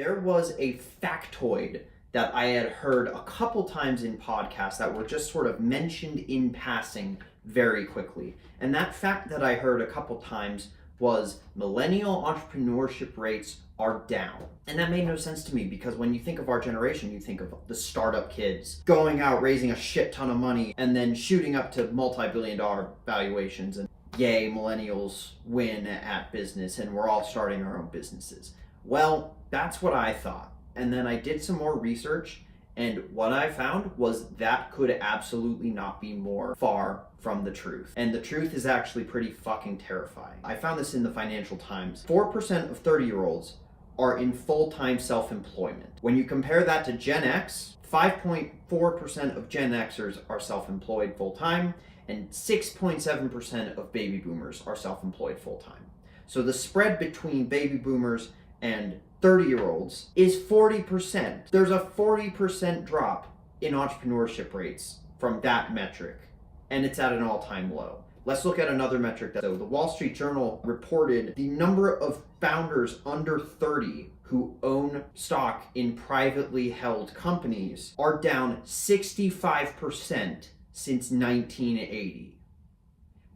There was a factoid that I had heard a couple times in podcasts that were just sort of mentioned in passing very quickly. And that fact that I heard a couple times was millennial entrepreneurship rates are down. And that made no sense to me because when you think of our generation, you think of the startup kids going out raising a shit ton of money and then shooting up to multi-billion-dollar valuations, and yay, millennials win at business and we're all starting our own businesses. Well, that's what I thought. And then I did some more research, and what I found was that could absolutely not be more far from the truth. And the truth is actually pretty fucking terrifying. I found this in the Financial Times. 4% of 30-year-olds are in full-time self-employment. When you compare that to Gen X, 5.4% of Gen Xers are self-employed full-time, and 6.7% of baby boomers are self-employed full-time. So the spread between baby boomers and 30-year-olds is 40%. There's a 40% drop in entrepreneurship rates from that metric, and it's at an all-time low. Let's look at another metric. So the Wall Street Journal reported the number of founders under 30 who own stock in privately held companies are down 65% since 1980.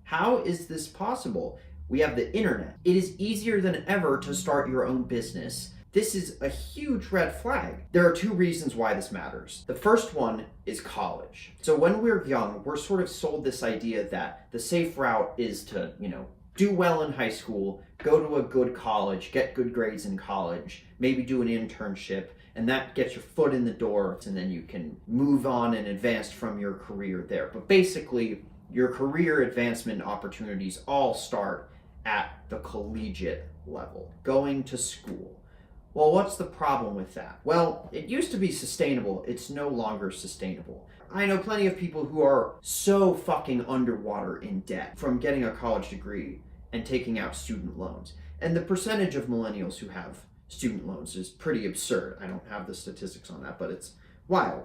How is this possible? We have the internet. It is easier than ever to start your own business. This is a huge red flag. There are two reasons why this matters. The first one is college. So when we're young, we're sort of sold this idea that the safe route is to, do well in high school, go to a good college, get good grades in college, maybe do an internship, and that gets your foot in the door, and then you can move on and advance from your career there. But basically, your career advancement opportunities all start at the collegiate level, going to school. Well, what's the problem with that? Well, it used to be sustainable. It's no longer sustainable. I know plenty of people who are so fucking underwater in debt from getting a college degree and taking out student loans. And the percentage of millennials who have student loans is pretty absurd. I don't have the statistics on that, but it's wild.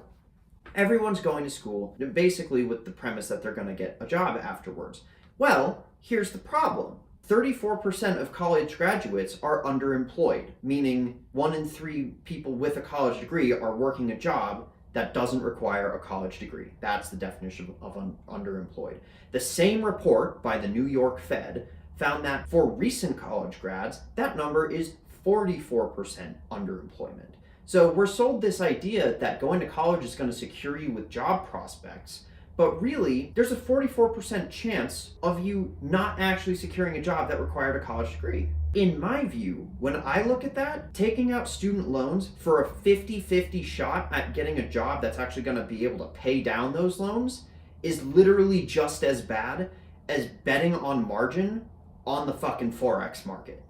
Everyone's going to school basically with the premise that they're going to get a job afterwards. Well, here's the problem. 34% of college graduates are underemployed, meaning 1 in 3 people with a college degree are working a job that doesn't require a college degree. That's the definition of underemployed. The same report by the New York Fed found that for recent college grads, that number is 44% underemployment. So we're sold this idea that going to college is going to secure you with job prospects, but really, there's a 44% chance of you not actually securing a job that required a college degree. In my view, when I look at that, taking out student loans for a 50-50 shot at getting a job that's actually going to be able to pay down those loans is literally just as bad as betting on margin on the fucking Forex market.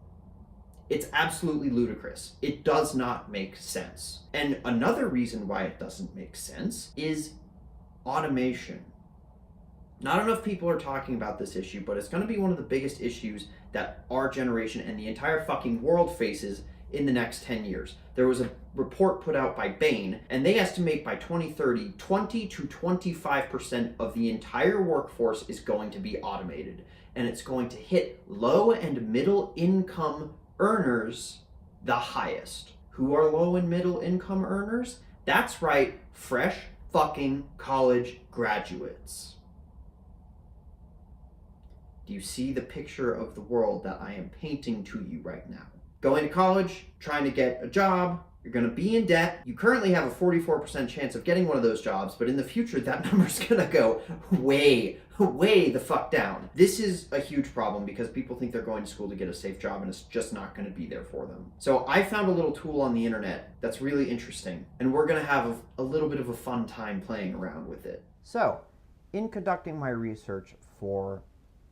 It's absolutely ludicrous. It does not make sense. And another reason why it doesn't make sense is automation. Not enough people are talking about this issue, but it's going to be one of the biggest issues that our generation and the entire fucking world faces in the next 10 years. There was a report put out by Bain, and they estimate by 2030, 20 to 25% of the entire workforce is going to be automated, and it's going to hit low and middle income earners the highest. Who are low and middle income earners? That's right, fresh fucking college graduates. Do you see the picture of the world that I am painting to you right now? Going to college, trying to get a job, you're going to be in debt. You currently have a 44% chance of getting one of those jobs, but in the future, that number's going to go way the fuck down. This is a huge problem because people think they're going to school to get a safe job and it's just not going to be there for them. So I found a little tool on the internet that's really interesting, and we're going to have a little bit of a fun time playing around with it. So, in conducting my research for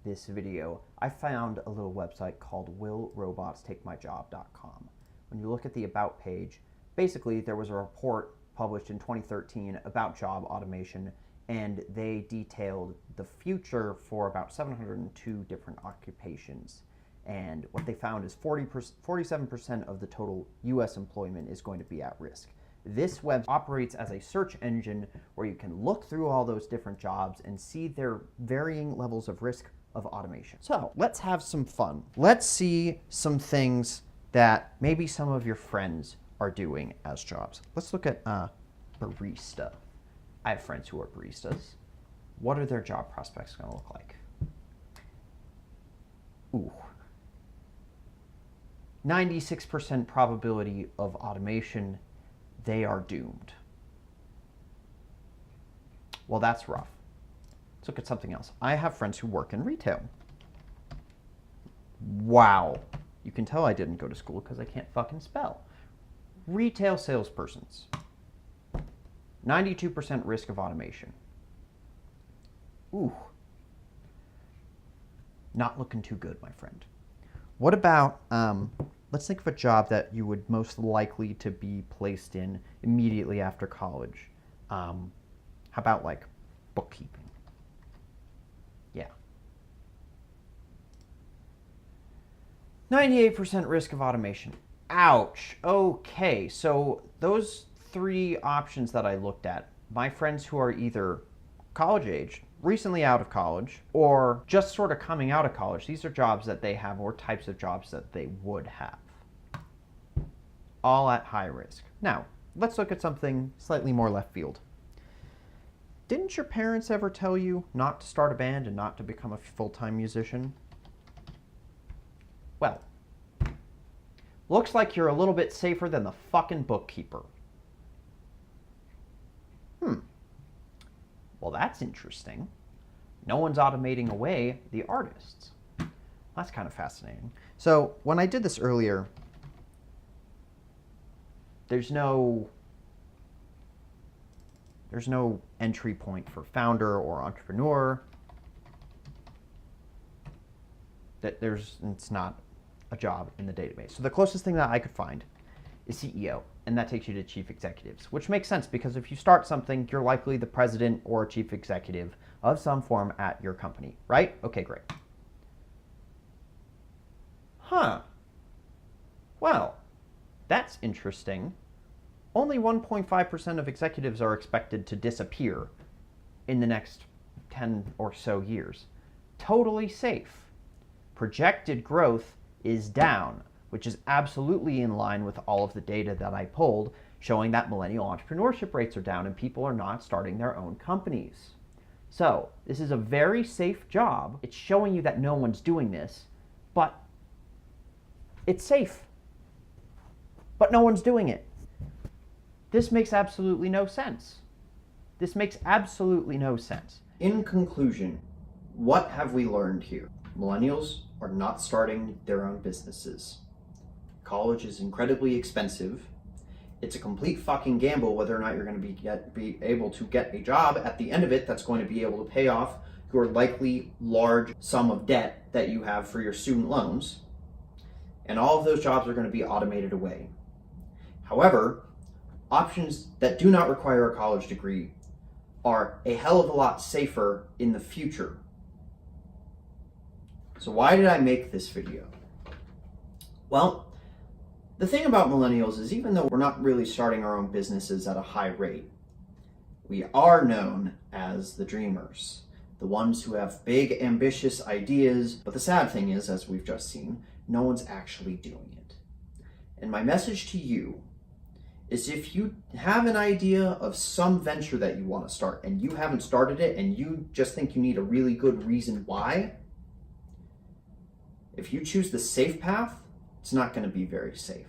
this video, I found a little website called willrobotstakemyjob.com. When you look at the About page, basically there was a report published in 2013 about job automation, and they detailed the future for about 702 different occupations. And what they found is 47% of the total US employment is going to be at risk. This web operates as a search engine where you can look through all those different jobs and see their varying levels of risk of automation. So let's have some fun. Let's see some things that maybe some of your friends are doing as jobs. Let's look at barista. I have friends who are baristas. What are their job prospects going to look like? Ooh. 96% probability of automation. They are doomed. Well, that's rough. Let's look at something else. I have friends who work in retail. Wow. You can tell I didn't go to school because I can't fucking spell. Retail salespersons. 92% risk of automation. Ooh. Not looking too good, my friend. What about, let's think of a job that you would most likely to be placed in immediately after college. How about like bookkeeping? Yeah. 98% risk of automation. Ouch. Okay, so those three options that I looked at, my friends who are either college age, recently out of college, or just sort of coming out of college, these are jobs that they have or types of jobs that they would have. All at high risk. Now, let's look at something slightly more left field. Didn't your parents ever tell you not to start a band and not to become a full-time musician? Well, looks like you're a little bit safer than the fucking bookkeeper. Well, that's interesting. No one's automating away the artists. That's kind of fascinating. So when I did this earlier, there's no entry point for founder or entrepreneur. It's not a job in the database. So the closest thing that I could find is CEO, and that takes you to chief executives, which makes sense because if you start something, you're likely the president or chief executive of some form at your company, right? Okay, great. Huh. Well, that's interesting. Only 1.5% of executives are expected to disappear in the next 10 or so years. Totally safe. Projected growth is down, which is absolutely in line with all of the data that I pulled showing that millennial entrepreneurship rates are down and people are not starting their own companies. So this is a very safe job. It's showing you that no one's doing this, but it's safe. But no one's doing it. This makes absolutely no sense. This makes absolutely no sense. In conclusion, what have we learned here? Millennials are not starting their own businesses. College is incredibly expensive. It's a complete fucking gamble whether or not you're going to be able to get a job at the end of it that's going to be able to pay off your likely large sum of debt that you have for your student loans. And all of those jobs are going to be automated away. However, options that do not require a college degree are a hell of a lot safer in the future. So why did I make this video? Well, the thing about millennials is even though we're not really starting our own businesses at a high rate, we are known as the dreamers, the ones who have big, ambitious ideas. But the sad thing is, as we've just seen, no one's actually doing it. And my message to you is if you have an idea of some venture that you want to start and you haven't started it and you just think you need a really good reason why, if you choose the safe path, it's not going to be very safe.